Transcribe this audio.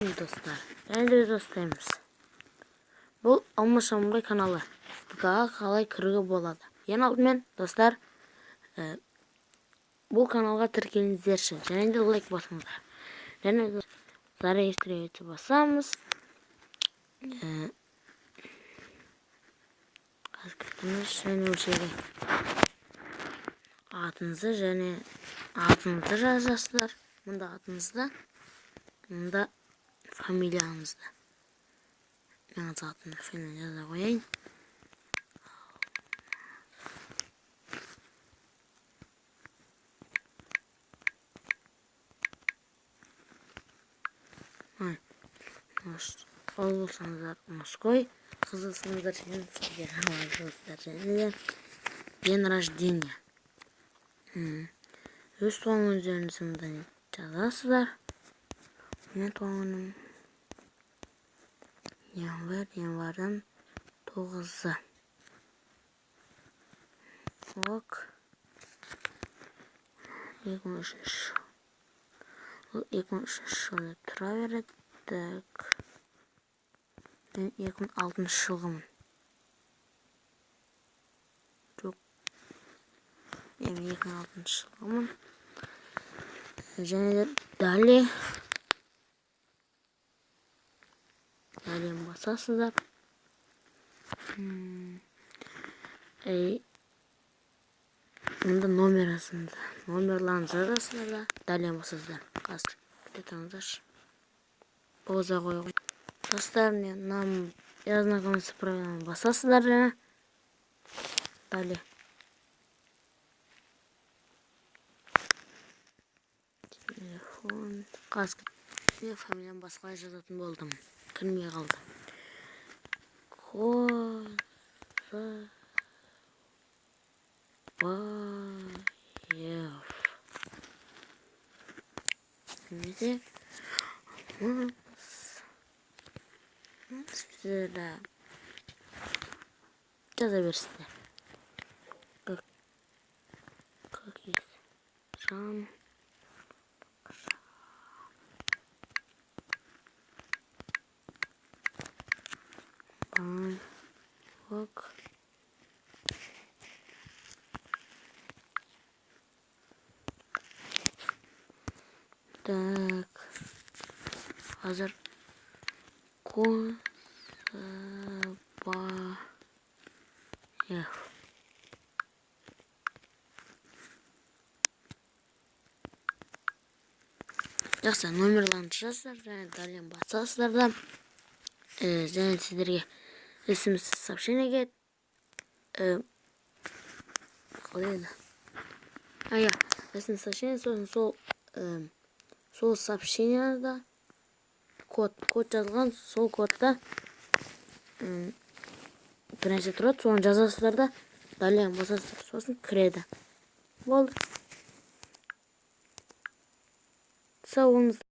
Dostlar, және достаймыз. Бұл Алмас Шамбай каналы. ВК-ға қалай кіруге болады? Ең алдымен, достар, бұл каналға тіркеліңіздерші, және де лайк басыңыздар. Және де зарегистрироваться басамыз. Және өлшеге атыңызды және атыңызды жазасыздар. Мұнда атыңызды, мұнда фамилияңызды. Мен атын фамилия жаза қояйын. Ол болсаңыздар мужской, қыз болсаңыздар және день рождения. Өз туған күндеріңізді жазасыздар. Мен туған күнім январьдың 9-ы. Ок. 2003 жылы тұра береді. Мен 2006 жылғымын. Жоқ. Мен 2006 жылғымын. Және де далее басасыздар. Мұнда номер асында. Номерларыңызды жазасыздар да. Далее басасыздар. Қазір кетіңіздерші. Пауза қойғын. Достар, нам я знакомлюсь с правилами. Басасыздар және. Далее. Телефон. Қазір. Мен фамилиям басқалай жазатын болдым. Кірмей қалды. Козабаев. Немесе сіздерді жаза берсіздер. Жан. Ок. Так. Hazır. Козабаев. Жақсы, номерларыңызды жазасыздар және далее басасыздар да. Және сіздерге смс сообщение келеді. Қалай еді? смс сообщение, сол сообщениеда код жазылған, сол кодта бірнәрсе тұрады, соны жазасыздар да, далее басасыздар, сосын кіреді. Болды. Сау болыңыздар.